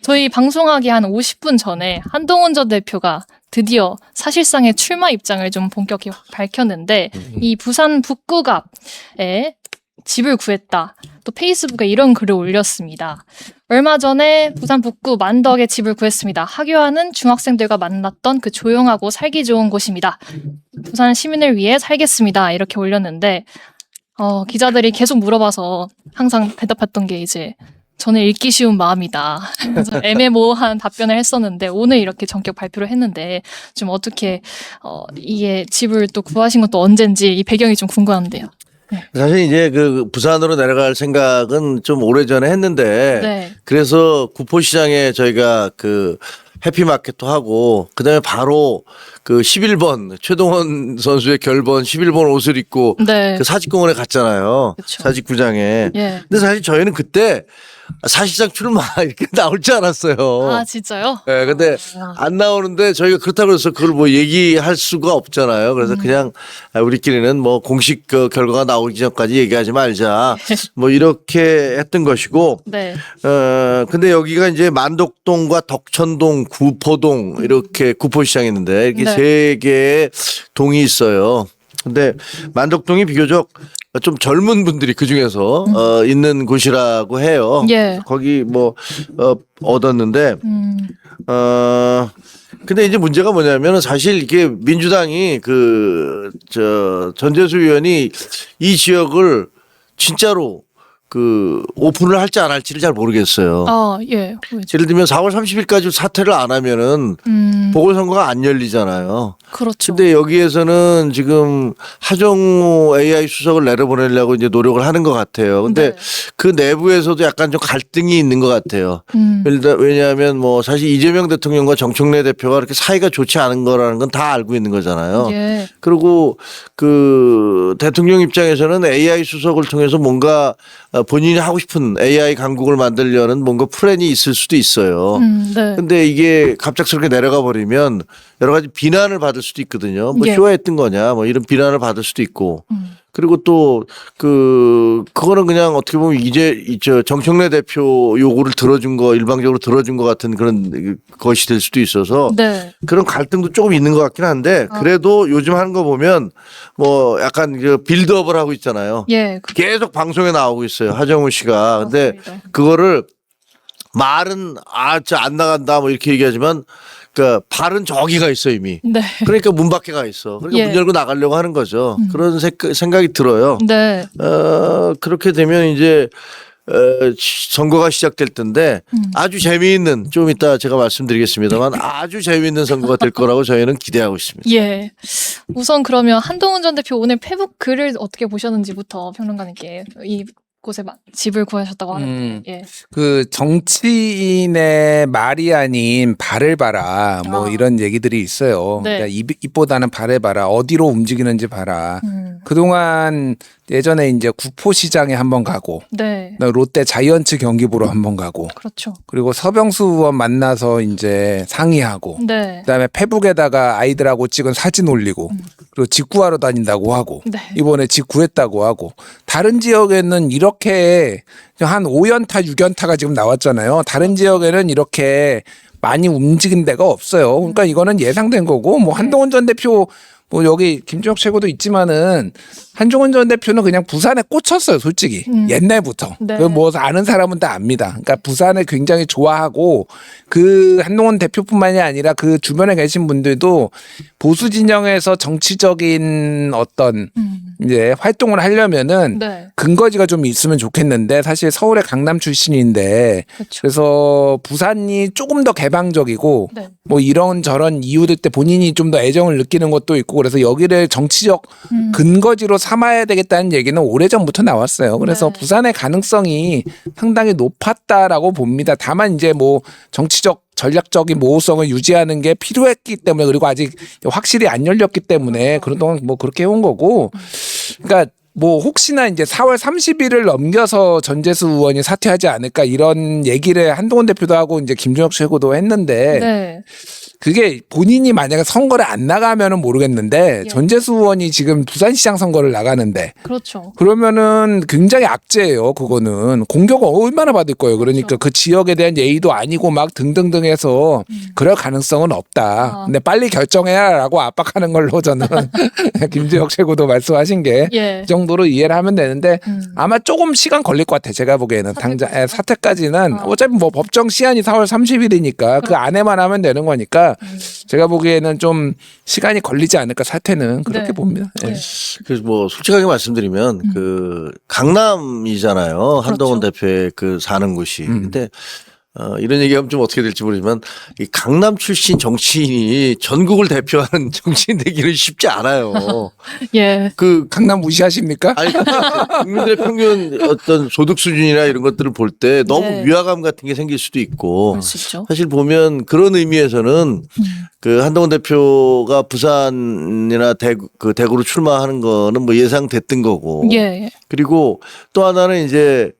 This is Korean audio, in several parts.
저희 방송하기 한 50분 전에 한동훈 전 대표가 드디어 사실상의 출마 입장을 좀 본격적으로 밝혔는데 이 부산 북구갑에 집을 구했다. 또 페이스북에 이런 글을 올렸습니다. 얼마 전에 부산 북구 만덕에 집을 구했습니다. 하교하는 중학생들과 만났던 그 조용하고 살기 좋은 곳입니다. 부산 시민을 위해 살겠습니다. 이렇게 올렸는데 기자들이 계속 물어봐서 항상 대답했던 게 이제 저는 읽기 쉬운 마음이다. 그래서 애매모호한 답변을 했었는데 오늘 이렇게 전격 발표를 했는데 좀 어떻게 이게 집을 또 구하신 것도 언젠지 이 배경이 좀 궁금한데요. 네. 사실 이제 그 부산으로 내려갈 생각은 좀 오래전에 했는데 네. 그래서 구포시장에 저희가 그 해피마켓도 하고 그다음에 바로 그 11번 최동원 선수의 결번 11번 옷을 입고 네. 그 사직공원에 갔잖아요. 그쵸. 사직구장에. 예. 근데 사실 저희는 그때 사실상 출마 이렇게 나올 줄 알았어요. 아 진짜요? 네, 근데 안 나오는데 저희가 그렇다고 해서 그걸 뭐 얘기할 수가 없잖아요. 그래서 그냥 우리끼리는 뭐 공식 그 결과가 나오기 전까지 얘기하지 말자. 뭐 이렇게 했던 것이고. 네. 근데 여기가 이제 만덕동과 덕천동, 구포동 이렇게 구포시장이 있는데 이렇게 네. 세 개의 동이 있어요. 근데 만덕동이 비교적 좀 젊은 분들이 그 중에서 있는 곳이라고 해요. 예. 거기 뭐 얻었는데 근데 이제 문제가 뭐냐면 사실 이게 민주당이 그 전재수 의원이 이 지역을 진짜로 그 오픈을 할지 안 할지를 잘 모르겠어요. 예. 예를 들면 4월 30일까지 사퇴를 안 하면은 보궐선거가 안 열리잖아요. 그렇죠. 근데 여기에서는 지금 하정우 AI 수석을 내려보내려고 이제 노력을 하는 것 같아요. 근데 네. 그 내부에서도 약간 좀 갈등이 있는 것 같아요. 왜냐하면 뭐 사실 이재명 대통령과 정청래 대표가 그렇게 사이가 좋지 않은 거라는 건 다 알고 있는 거잖아요. 예. 그리고 그 대통령 입장에서는 AI 수석을 통해서 뭔가 본인이 하고 싶은 AI 강국을 만들려는 뭔가 플랜이 있을 수도 있어요. 네. 근데 이게 갑작스럽게 내려가 버리면 여러 가지 비난을 받을 수도 있거든요. 뭐 예. 쇼했던 거냐, 뭐 이런 비난을 받을 수도 있고. 그리고 또 그거는 그냥 어떻게 보면 이제 정청래 대표 요구를 들어준 거 일방적으로 들어준 것 같은 그런 것이 될 수도 있어서 네. 그런 갈등도 조금 있는 것 같긴 한데 그래도 요즘 하는 거 보면 뭐 약간 그 빌드업을 하고 있잖아요. 예. 계속 방송에 나오고 있어요. 하정우 씨가. 근데 맞습니다. 그거를 말은 안 나간다 뭐 이렇게 얘기하지만 그러니까 발은 저기가 있어 이미. 네. 그러니까 문 밖에 가 있어. 그러니까 예. 문 열고 나가려고 하는 거죠. 그런 생각이 들어요. 네. 그렇게 되면 이제 선거가 시작될 텐데 아주 재미있는 좀 이따 제가 말씀드리겠습니다만 아주 재미있는 선거가 될 거라고 저희는 기대하고 있습니다. 예. 우선 그러면 한동훈 전 대표 오늘 페북 글을 어떻게 보셨는지부터 평론가님께 이곳에 집을 구하셨다고 하는데. 예. 그 정치인의 말이 아닌 발을 봐라 뭐 이런 얘기들이 있어요. 네. 그러니까 입보다는 발을 봐라. 어디로 움직이는지 봐라. 그동안 예전에 이제 구포시장에 한번 가고 네. 롯데 자이언츠 경기 보러 한번 가고 그렇죠. 그리고 서병수 의원 만나서 이제 상의하고 네. 그다음에 페북에다가 아이들하고 찍은 사진 올리고 그리고 집 구하러 다닌다고 하고 네. 이번에 집 구했다고 하고 다른 지역에는 이렇게 한 5연타 6연타가 지금 나왔잖아요. 다른 지역에는 이렇게 많이 움직인 데가 없어요. 그러니까 이거는 예상된 거고 뭐 한동훈 전 대표 뭐 여기 김준혁 최고도 있지만은 한동훈 전 대표는 그냥 부산에 꽂혔어요, 솔직히. 옛날부터. 네. 뭐 아는 사람은 다 압니다. 그러니까 부산을 굉장히 좋아하고 그 한동훈 대표뿐만이 아니라 그 주변에 계신 분들도 보수 진영에서 정치적인 어떤 이제 활동을 하려면은 네. 근거지가 좀 있으면 좋겠는데 사실 서울의 강남 출신인데 그렇죠. 그래서 부산이 조금 더 개방적이고 네. 뭐 이런 저런 이유들 때 본인이 좀 더 애정을 느끼는 것도 있고 그래서 여기를 정치적 근거지로 삼아야 되겠다는 얘기는 오래전부터 나왔어요. 그래서 네. 부산의 가능성이 상당히 높았다라고 봅니다. 다만 이제 뭐 정치적 전략적인 모호성을 유지하는 게 필요했기 때문에 그리고 아직 확실히 안 열렸기 때문에 그런 동안 뭐 그렇게 해온 거고 그러니까 뭐 혹시나 이제 4월 30일을 넘겨서 전재수 의원이 사퇴하지 않을까 이런 얘기를 한동훈 대표도 하고 이제 김준혁 최고도 했는데 네. 그게 본인이 만약에 선거를 안 나가면은 모르겠는데 예. 전재수 의원이 지금 부산시장 선거를 나가는데 그렇죠. 그러면은 굉장히 악재예요. 그거는 공격 얼마나 받을 거예요. 그러니까 그렇죠. 그 지역에 대한 예의도 아니고 막 등등등해서 그럴 가능성은 없다. 근데 빨리 결정해라라고 압박하는 걸로 저는 김재혁 최고도 말씀하신 게 예. 그 정도로 이해를 하면 되는데 아마 조금 시간 걸릴 것 같아. 제가 보기에는 당장 사태까지는 어차피 뭐 법정 시한이 4월 30일이니까 그 안에만 하면 되는 거니까 제가 보기에는 좀 시간이 걸리지 않을까 사태는 그렇게 네. 봅니다. 예. 네. 그래서 뭐 솔직하게 말씀드리면 그 강남이잖아요. 한동훈 대표의 그 사는 곳이. 근데 이런 얘기하면 좀 어떻게 될지 모르지만 이 강남 출신 정치인이 전국을 대표하는 정치인 되기는 쉽지 않아요. 예. 그 강남 무시하십니까? 아니 국민들의 평균 어떤 소득 수준이나 이런 것들을 볼 때 너무 네. 위화감 같은 게 생길 수도 있고 그럴 수 있죠. 사실 보면 그런 의미에서는 그 한동훈 대표가 부산이나 대구로 출마하는 거는 뭐 예상됐던 거고 예. 그리고 또 하나는 이제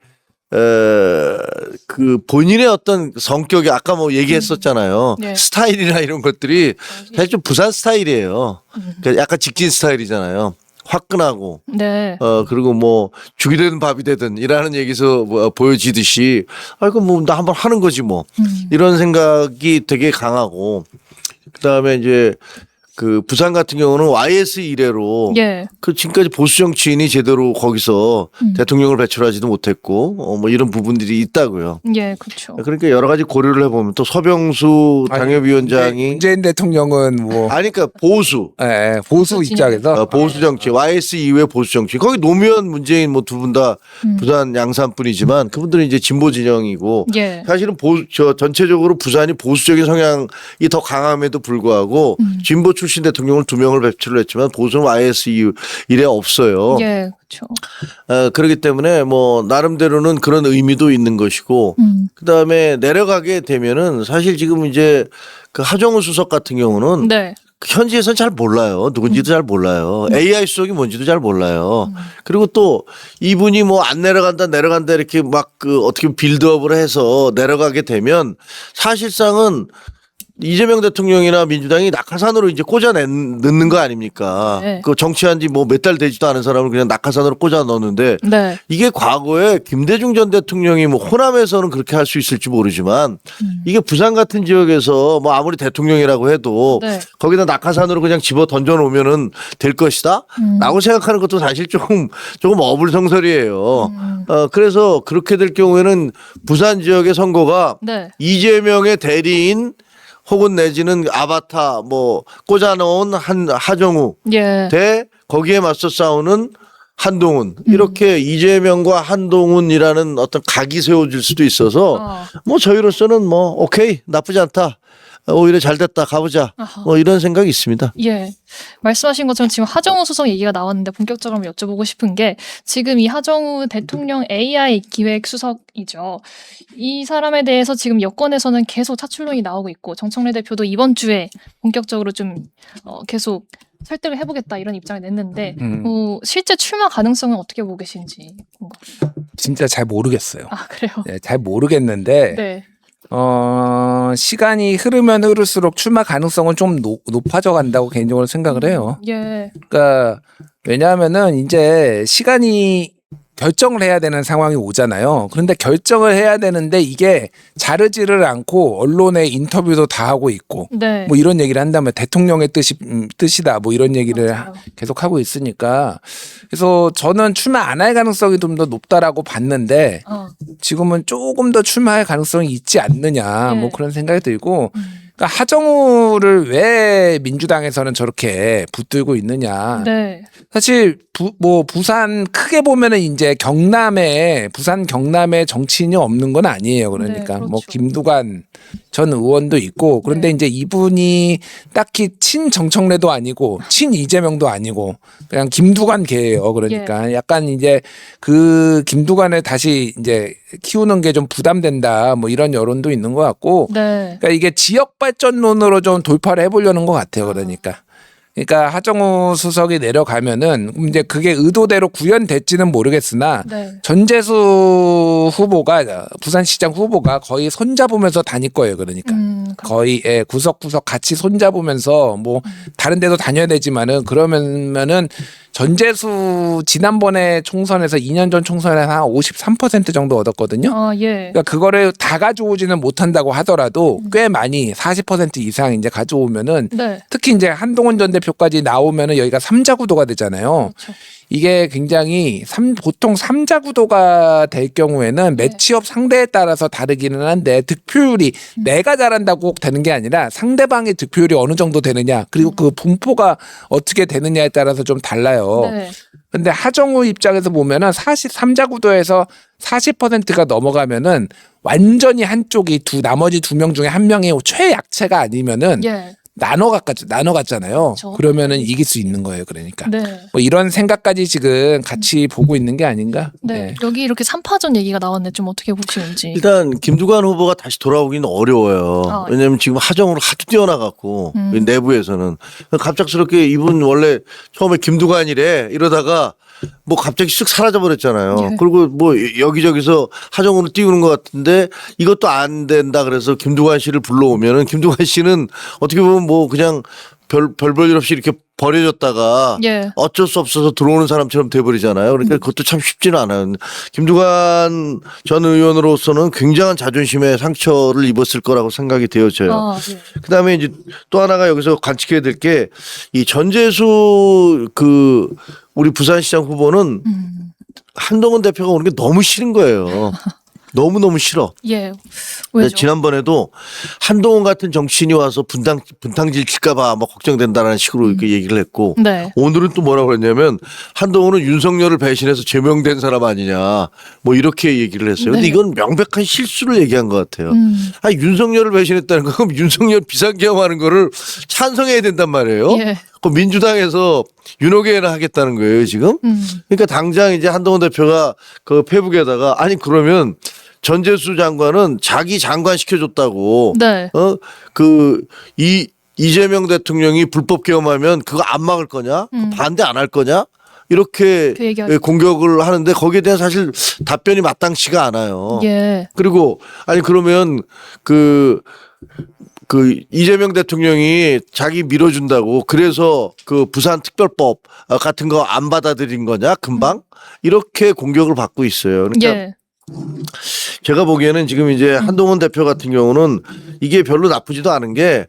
그 본인의 어떤 성격이 아까 뭐 얘기했었잖아요. 네. 스타일이나 이런 것들이 사실 좀 부산 스타일이에요. 그러니까 약간 직진 스타일이잖아요. 화끈하고 네. 그리고 뭐 죽이 되든 밥이 되든 이라는 얘기에서 뭐 보여지듯이 아이고 뭐 나 한번 하는 거지 뭐 이런 생각이 되게 강하고 그다음에 이제 그 부산 같은 경우는 YS 이래로 예. 그 지금까지 보수 정치인이 제대로 거기서 대통령을 배출하지도 못했고 뭐 이런 부분들이 있다고요. 예, 그렇죠. 그러니까 여러 가지 고려를 해보면 또 서병수 당협위원장이 문재인 대통령은 뭐 아니 그러니까 보수 예, 보수 입장에서 보수 정치 YS 이후의 보수 정치 거기 노무현 문재인 뭐 두 분 다 부산 양산뿐이지만 그분들은 이제 진보 진영이고 예. 사실은 전체적으로 부산이 보수적인 성향이 더 강함에도 불구하고 진보 출신 대통령을 2명을 배출을 했지만 보수는 YS 이래 없어요. 예, 그렇죠. 그렇기 때문에 뭐 나름대로는 그런 의미도 있는 것이고 그다음에 내려가게 되면은 사실 지금 이제 그 하정우 수석 같은 경우는 네. 현지에서는 잘 몰라요. 누군지도 잘 몰라요. AI 수석이 뭔지도 잘 몰라요. 그리고 또 이분이 뭐 안 내려간다 이렇게 막 그 어떻게 빌드업을 해서 내려가게 되면 사실상은 이재명 대통령이나 민주당이 낙하산으로 이제 넣는 거 아닙니까? 네. 그 정치한 지 뭐 몇 달 되지도 않은 사람을 그냥 낙하산으로 꽂아 넣었는데 네. 이게 과거에 김대중 전 대통령이 뭐 호남에서는 그렇게 할 수 있을지 모르지만 이게 부산 같은 지역에서 뭐 아무리 대통령이라고 해도 네. 거기다 낙하산으로 그냥 집어 던져 놓으면은 될 것이다? 라고 생각하는 것도 사실 조금 어불성설이에요. 그래서 그렇게 될 경우에는 부산 지역의 선거가 네. 이재명의 대리인 혹은 내지는 아바타 뭐 꽂아놓은 하정우 예. 대 거기에 맞서 싸우는 한동훈 이렇게 이재명과 한동훈이라는 어떤 각이 세워질 수도 있어서 뭐 저희로서는 뭐 오케이 나쁘지 않다 오히려 잘 됐다 가보자 뭐 이런 생각이 있습니다. 예. 말씀하신 것처럼 지금 하정우 수석 얘기가 나왔는데 본격적으로 한번 여쭤보고 싶은 게 지금 이 하정우 대통령 AI 기획 수석이죠. 이 사람에 대해서 지금 여권에서는 계속 차출론이 나오고 있고 정청래 대표도 이번 주에 본격적으로 좀 계속 설득을 해보겠다 이런 입장을 냈는데 실제 출마 가능성은 어떻게 보고 계신지 궁금합니다. 진짜 잘 모르겠어요. 아 그래요? 네, 잘 모르겠는데 네. 시간이 흐르면 흐를수록 출마 가능성은 좀 높아져 간다고 개인적으로 생각을 해요. 예. 그러니까 왜냐하면은 이제 시간이 결정을 해야 되는 상황이 오잖아요. 그런데 결정을 해야 되는데 이게 자르지를 않고 언론에 인터뷰도 다 하고 있고 네. 뭐 이런 얘기를 한다면 대통령의 뜻이다 뭐 이런 얘기를 맞아요. 계속 하고 있으니까 그래서 저는 출마 안 할 가능성이 좀 더 높다라고 봤는데 지금은 조금 더 출마할 가능성이 있지 않느냐 네. 뭐 그런 생각이 들고 그러니까 하정우를 왜 민주당에서는 저렇게 붙들고 있느냐. 네. 사실 부산 크게 보면은 이제 부산 경남에 정치인이 없는 건 아니에요. 그러니까 네, 그렇죠. 뭐 김두관 전 의원도 있고 그런데 네. 이제 이분이 딱히 친 정청래도 아니고 친 이재명도 아니고 그냥 김두관계예요. 그러니까 약간 이제 그 김두관을 다시 이제 키우는 게 좀 부담된다 뭐 이런 여론도 있는 것 같고 네. 그러니까 이게 지역 발전론으로 좀 돌파를 해보려는 것 같아요. 그러니까. 그러니까 하정우 수석이 내려가면은 이제 그게 의도대로 구현될지는 모르겠으나 네. 전재수 후보가 부산시장 후보가 거의 손잡으면서 다닐 거예요. 그러니까 거의 구석구석 같이 손잡으면서 뭐 다른 데도 다녀야 되지만은 그러면은 전재수 지난번에 총선에서 2년 전 총선에서 한 53% 정도 얻었거든요. 아, 예. 그러니까 그거를 다 가져오지는 못한다고 하더라도 꽤 많이 40% 이상 이제 가져오면은 네. 특히 이제 한동훈 전 대표까지 나오면은 여기가 3자 구도가 되잖아요. 그렇죠. 이게 굉장히 보통 3자 구도가 될 경우에는 매치업 상대에 따라서 다르기는 한데 득표율이 내가 잘한다고 꼭 되는 게 아니라 상대방의 득표율이 어느 정도 되느냐 그리고 그 분포가 어떻게 되느냐에 따라서 좀 달라요. 네. 근데 하정우 입장에서 보면은 3자 구도에서 40%가 넘어가면은 완전히 한쪽이 나머지 2명 중에 한 명이 최약체가 아니면은 예. 나눠 갔잖아요. 그렇죠. 그러면은 이길 수 있는 거예요. 그러니까 네. 뭐 이런 생각까지 지금 같이 보고 있는 게 아닌가? 네. 여기 이렇게 3파전 얘기가 나왔는데 좀 어떻게 보시는지. 일단 김두관 후보가 다시 돌아오기는 어려워요. 아, 왜냐하면 지금 하정으로 하도 뛰어나갖고 내부에서는 갑작스럽게 이분 원래 처음에 김두관이래 이러다가 뭐 갑자기 쓱 사라져 버렸잖아요. 예. 그리고 뭐 여기저기서 하정우로 띄우는 것 같은데 이것도 안 된다 그래서 김두관 씨를 불러오면은 김두관 씨는 어떻게 보면 뭐 그냥 별볼 없이 이렇게 버려졌다가 예. 어쩔 수 없어서 들어오는 사람처럼 돼버리잖아요. 그러니까 그것도 참 쉽지는 않아요. 김두관 전 의원으로서는 굉장한 자존심에 상처를 입었을 거라고 생각이 되어져요. 아, 예. 그다음에 이제 또 하나가 여기서 관측해야 될 게 이 전재수 우리 부산시장 후보는 한동훈 대표가 오는 게 너무 싫은 거예요. 너무너무 싫어. 예. 왜죠? 지난번에도 한동훈 같은 정치인이 와서 분탕질 칠까봐 뭐 걱정된다라는 식으로 이렇게 얘기를 했고 네. 오늘은 또 뭐라고 그랬냐면 한동훈은 윤석열을 배신해서 제명된 사람 아니냐 뭐 이렇게 얘기를 했어요. 근데 네. 이건 명백한 실수를 얘기한 것 같아요. 아니, 윤석열을 배신했다는 거 그럼 윤석열 비상계엄하는 거를 찬성해야 된단 말이에요. 예. 그 민주당에서 윤호계를 하겠다는 거예요 지금. 그러니까 당장 이제 한동훈 대표가 그 페북에다가 아니 그러면 전재수 장관은 자기 장관 시켜줬다고. 네. 이재명 대통령이 불법 계엄하면 그거 안 막을 거냐? 반대 안 할 거냐? 이렇게 그 얘기하죠. 공격을 하는데 거기에 대한 사실 답변이 마땅치가 않아요. 예. 그리고 아니 그러면 이재명 대통령이 자기 밀어준다고 그래서 그 부산 특별법 같은 거 안 받아들인 거냐 금방 이렇게 공격을 받고 있어요. 그러니까 예. 제가 보기에는 지금 이제 한동훈 대표 같은 경우는 이게 별로 나쁘지도 않은 게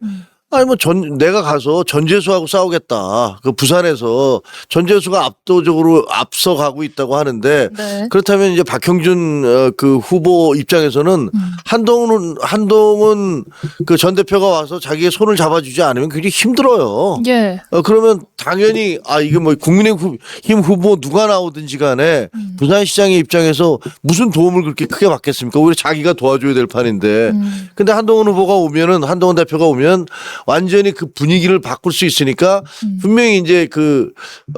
아니 뭐 내가 가서 전재수하고 싸우겠다. 그 부산에서 전재수가 압도적으로 앞서가고 있다고 하는데 네. 그렇다면 이제 박형준 그 후보 입장에서는 한동훈 그 전 대표가 와서 자기의 손을 잡아주지 않으면 굉장히 힘들어요. 예. 그러면 당연히 이게 뭐 국민의힘 후보 누가 나오든지 간에 부산시장의 입장에서 무슨 도움을 그렇게 크게 받겠습니까? 오히려 자기가 도와줘야 될 판인데. 근데 한동훈 대표가 오면 완전히 그 분위기를 바꿀 수 있으니까 분명히 이제 그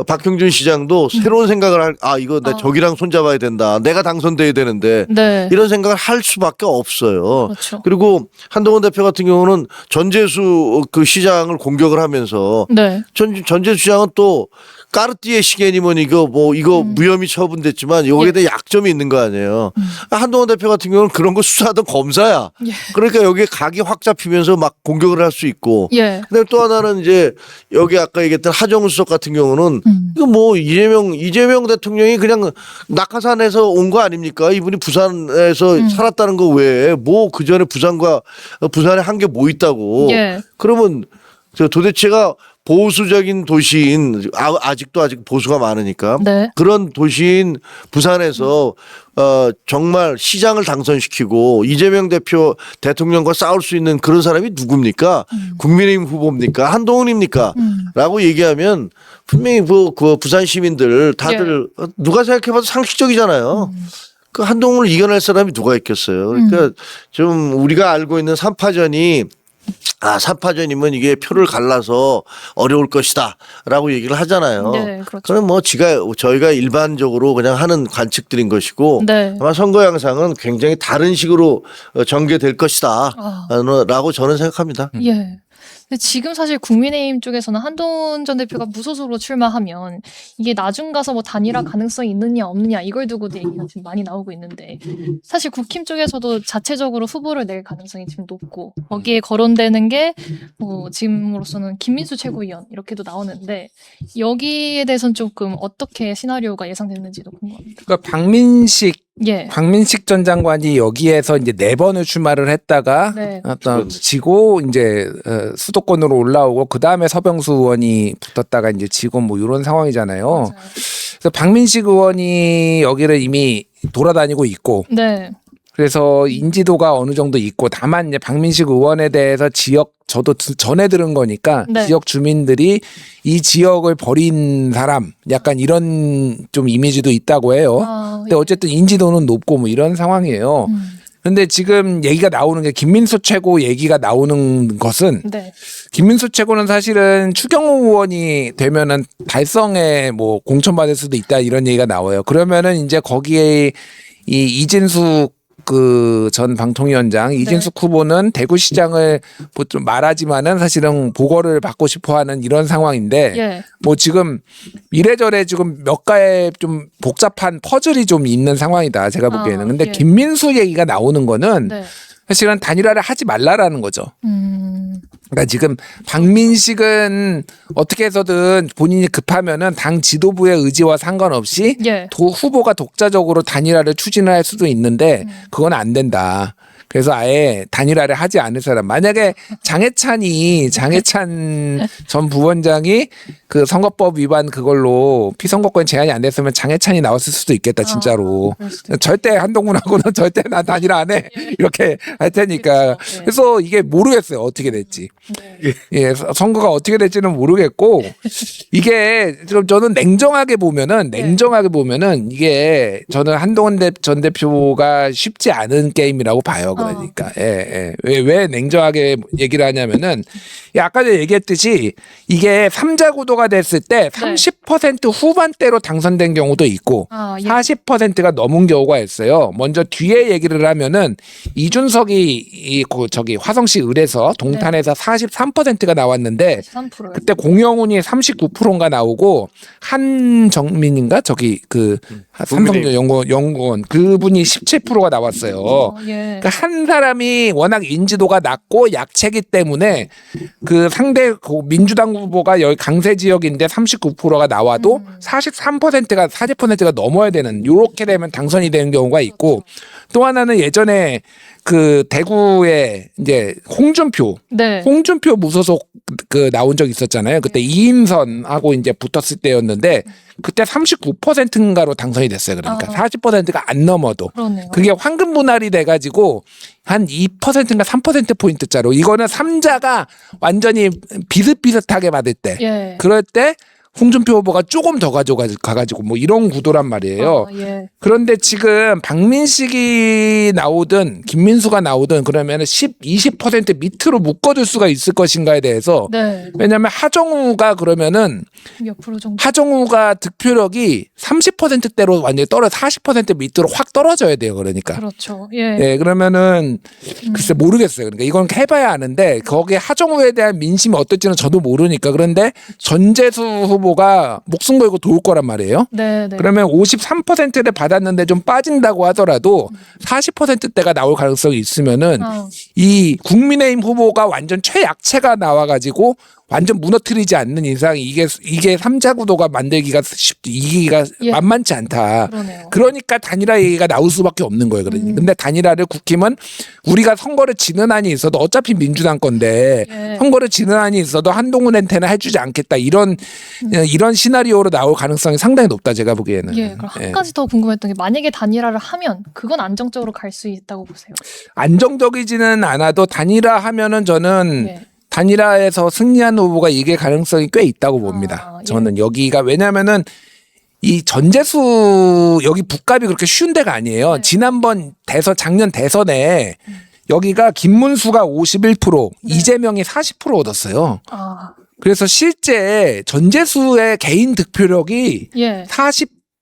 박형준 시장도 새로운 생각을 이거 나 저기랑 손잡아야 된다. 내가 당선돼야 되는데. 네. 이런 생각을 할 수밖에 없어요. 그렇죠. 그리고 한동훈 대표 같은 경우는 전재수 그 시장을 공격을 하면서 네. 전재수 시장은 또 까르띠에 시계니면 이거 무혐의 처분됐지만 여기에 대한 약점이 있는 거 아니에요. 한동훈 대표 같은 경우는 그런 거 수사하던 검사야. 예. 그러니까 여기에 각이 확 잡히면서 막 공격을 할 수 있고. 예. 그다음에 또 하나는 이제 여기 아까 얘기했던 하정우 수석 같은 경우는 이거 뭐 이재명 대통령이 그냥 낙하산에서 온 거 아닙니까? 이분이 부산에서 살았다는 거 외에 뭐 그 전에 부산에 한 게 뭐 있다고. 예. 그러면 도대체가 보수적인 도시인 아직 보수가 많으니까 네. 그런 도시인 부산에서 정말 시장을 당선시키고 이재명 대통령과 싸울 수 있는 그런 사람이 누굽니까? 국민의힘 후보입니까? 한동훈입니까? 라고 얘기하면 분명히 그 부산 시민들 다들 누가 생각해봐도 상식적이잖아요. 그 한동훈을 이겨낼 사람이 누가 있겠어요. 그러니까 좀 우리가 알고 있는 3파전이 3파전이면 이게 표를 갈라서 어려울 것이다 라고 얘기를 하잖아요. 네, 그렇죠. 그럼 뭐 저희가 일반적으로 그냥 하는 관측들인 것이고 네. 아마 선거 양상은 굉장히 다른 식으로 전개될 것이다 라고 저는 생각합니다. 예. 근데 지금 사실 국민의힘 쪽에서는 한동훈 전 대표가 무소속으로 출마하면 이게 나중 가서 뭐 단일화 가능성이 있느냐 없느냐 이걸 두고도 얘기가 지금 많이 나오고 있는데 사실 국힘 쪽에서도 자체적으로 후보를 낼 가능성이 지금 높고 거기에 거론되는 게 뭐 지금으로서는 김민수 최고위원 이렇게도 나오는데 여기에 대해서는 조금 어떻게 시나리오가 예상되는지도 궁금합니다. 그러니까 예. 박민식 전 장관이 여기에서 이제 4번을 출마를 했다가 네. 어떤 지고 이제 수도권으로 올라오고 그 다음에 서병수 의원이 붙었다가 이제 지고 뭐 이런 상황이잖아요. 맞아요. 그래서 박민식 의원이 여기를 이미 돌아다니고 있고 네. 그래서 인지도가 어느 정도 있고 다만 이제 박민식 의원에 대해서 저도 전에 들은 거니까 네. 지역 주민들이 이 지역을 버린 사람 약간 이런 좀 이미지도 있다고 해요. 근데 어쨌든 인지도는 높고 뭐 이런 상황이에요. 근데 지금 얘기가 나오는 게 김민수 최고 얘기가 나오는 것은 네. 김민수 최고는 사실은 추경호 의원이 되면은 달성에 뭐 공천받을 수도 있다 이런 얘기가 나와요. 그러면은 이제 거기에 이 이진숙 그 전 방통위원장 이진숙 후보는 대구시장을 뭐 좀 말하지만은 사실은 보궐을 받고 싶어하는 이런 상황인데 예. 뭐 지금 이래저래 지금 몇 가지 좀 복잡한 퍼즐이 좀 있는 상황이다 제가 보기에는. 근데 예. 김민수 얘기가 나오는 거는 네. 사실은 단일화를 하지 말라라는 거죠. 그러니까 지금 박민식은 어떻게 해서든 본인이 급하면은 당 지도부의 의지와 상관없이 예. 후보가 독자적으로 단일화를 추진을 할 수도 있는데 그건 안 된다. 그래서 아예 단일화를 하지 않을 사람. 만약에 장해찬 전 부원장이 그 선거법 위반 그걸로 피선거권 제한이 안 됐으면 장해찬이 나왔을 수도 있겠다 진짜로. 절대 한동훈하고는 절대 난 단일화 안 해. 이렇게 할 테니까. 그렇죠. 네. 그래서 이게 모르겠어요. 어떻게 될지. 네. 예, 선거가 어떻게 될지는 모르겠고 이게 좀 저는 냉정하게 보면은 이게 저는 한동훈 전 대표가 쉽지 않은 게임이라고 봐요. 그러니까 왜 냉정하게 얘기를 하냐면은 아까 전에 얘기했듯이 이게 3자 구도가 됐을 때 30% 후반대로 당선된 경우도 있고 40%가 넘은 경우가 있어요. 먼저 뒤에 얘기를 하면은 이준석이 저기 화성시 을에서 동탄에서 43%가 나왔는데 13%요. 그때 공영훈이 39%인가 나오고 한정민인가 저기 그 삼성연구원 그분이 17%가 나왔어요. 예. 그러니까 한 사람이 워낙 인지도가 낮고 약체기 때문에 그 상대 민주당 후보가 여기 강세 지역인데 39%가 나와도 43%가 40%가 넘어야 되는 요렇게 되면 당선이 되는 경우가 있고 또 하나는 예전에 그 대구에 이제 홍준표 무소속 그 나온 적 있었잖아요. 그때 이인선하고 이제 붙었을 때였는데 그때 39%인가로 당선이 됐어요. 그러니까 40%가 안 넘어도. 그러네요. 그게 황금 분할이 돼가지고 한 2%인가 3%포인트짜리. 이거는 3자가 완전히 비슷비슷하게 받을 때. 예. 그럴 때 홍준표 후보가 조금 더 가가지고 뭐 이런 구도란 말이에요. 예. 그런데 지금 박민식이 나오든 김민수가 나오든 그러면 20% 밑으로 묶어둘 수가 있을 것인가에 대해서 왜냐하면 하정우가 그러면은 몇 프로 정도? 하정우가 득표력이 30%대로 완전히 40% 밑으로 확 떨어져야 돼요. 그러니까. 그렇죠. 예. 예, 그러면은 글쎄 모르겠어요. 그러니까 이건 해봐야 아는데 거기에 하정우에 대한 민심이 어떨지는 저도 모르니까 그런데 전재수 후보가 목숨 걸고 도울 거란 말이에요. 네. 그러면 53%를 받았는데 좀 빠진다고 하더라도 40%대가 나올 가능성이 있으면은 이 국민의힘 후보가 완전 최약체가 나와가지고 완전 무너뜨리지 않는 이상 이게 3자 구도가 만들기가 이기기가 만만치 않다. 그러네요. 그러니까 단일화 얘기가 나올 수밖에 없는 거예요. 그러니까. 근데 단일화를 국힘은 우리가 선거를 지는 한이 있어도 어차피 민주당 건데 선거를 지는 한이 있어도 한동훈한테는 해주지 않겠다. 이런 시나리오로 나올 가능성이 상당히 높다. 제가 보기에는. 예. 그럼 한 가지 더 궁금했던 게 만약에 단일화를 하면 그건 안정적으로 갈 수 있다고 보세요? 안정적이지는 않아도 단일화 하면은 저는 단일화에서 승리한 후보가 이길 가능성이 꽤 있다고 봅니다. 저는 여기가 왜냐면은 이 전재수 여기 북값이 그렇게 쉬운 데가 아니에요. 지난번 작년 대선에 여기가 김문수가 51%, 이재명이 40% 얻었어요. 그래서 실제 전재수의 개인 득표력이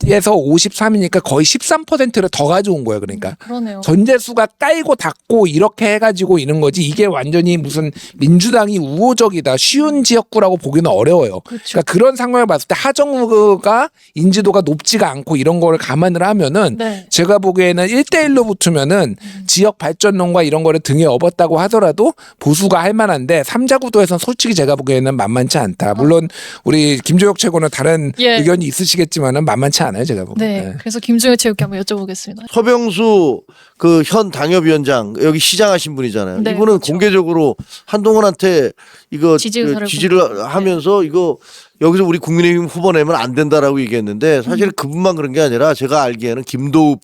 53이니까 거의 13%를 더 가져온 거예요. 그러니까 그러네요. 전재수가 까이고 닫고 이렇게 해가지고 있는 거지. 이게 완전히 무슨 민주당이 우호적이다, 쉬운 지역구라고 보기는 어려워요. 그렇죠. 그러니까 그런 상황을 봤을 때 하정우가 인지도가 높지가 않고 이런 걸 감안을 하면은 네. 제가 보기에는 1대1로 붙으면은 지역 발전론과 이런 거를 등에 업었다고 하더라도 보수가 할 만한데 3자 구도에서는 솔직히 제가 보기에는 만만치 않다. 물론 우리 김조혁 최고는 다른 예. 의견이 있으시겠지만은 만만치 않아요, 제가 보기에. 네. 그래서 김종혁 체육회 한번 여쭤보겠습니다. 서병수 그 현 당협위원장 여기 시장하신 분이잖아요. 네, 이분은 그렇죠. 공개적으로 한동훈한테 이거 지지 의사를 지지를 하면서 이거 여기서 우리 국민의힘 후보 내면 안 된다라고 얘기했는데 사실 그분만 그런 게 아니라 제가 알기에는 김도읍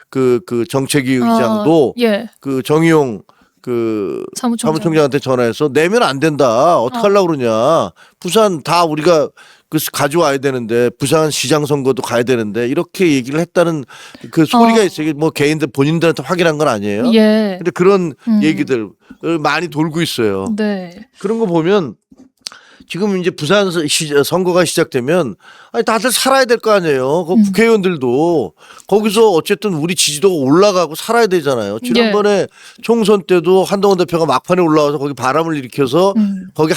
그 정책위 의장도 예. 그 정의용 그 사무총장한테 전화해서 내면 안 된다. 어떡하려고 그러냐. 부산 다 우리가 그 가져와야 되는데 부산 시장 선거도 가야 되는데 이렇게 얘기를 했다는 그 소리가 있어요. 이게 뭐 개인들 본인들한테 확인한 건 아니에요. 예. 근데 그런 얘기들 많이 돌고 있어요. 네. 그런 거 보면 지금 이제 부산 선거가 시작되면 아니 다들 살아야 될 거 아니에요. 그 국회의원들도 거기서 어쨌든 우리 지지도가 올라가고 살아야 되잖아요. 지난번에 총선 때도 한동훈 대표가 막판에 올라와서 거기 바람을 일으켜서 거기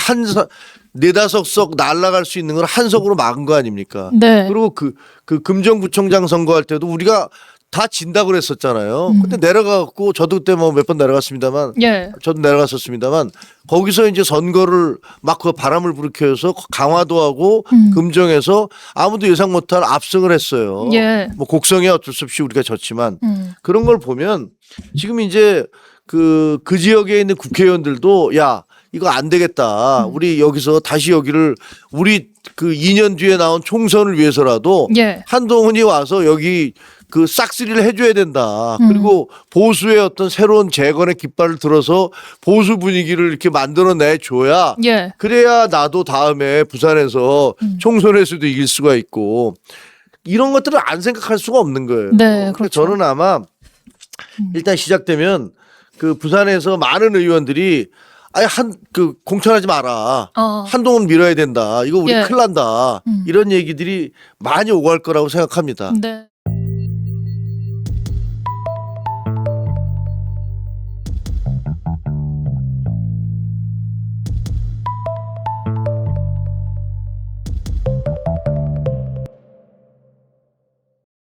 네다섯 석 날아갈 수 있는 걸 한 석으로 막은 거 아닙니까? 네. 그리고 그 금정구청장 선거할 때도 우리가 다 진다고 그랬었잖아요. 근데 내려가고 저도 그때 뭐 몇 번 내려갔습니다만, 예. 저도 내려갔었습니다만 거기서 이제 선거를 막 그 바람을 불이켜서 강화도하고 금정에서 아무도 예상 못한 압승을 했어요. 예. 뭐 곡성에 어쩔 수 없이 우리가 졌지만 그런 걸 보면 지금 이제 그 지역에 있는 국회의원들도 야 이거 안 되겠다. 우리 여기서 다시 여기를 우리 그 2년 뒤에 나온 총선을 위해서라도 예. 한동훈이 와서 여기 그 싹쓸이를 해줘야 된다. 그리고 보수의 어떤 새로운 재건의 깃발을 들어서 보수 분위기를 이렇게 만들어내 줘야 예. 그래야 나도 다음에 부산에서 총선에서도 이길 수가 있고 이런 것들을 안 생각할 수가 없는 거예요. 네, 그래서 그렇죠. 저는 아마 일단 시작되면 그 부산에서 많은 의원들이 아예 그 공천하지 마라. 한동훈 밀어야 된다. 이거 우리 예. 큰일 난다. 이런 얘기들이 많이 오갈 거라고 생각합니다. 네.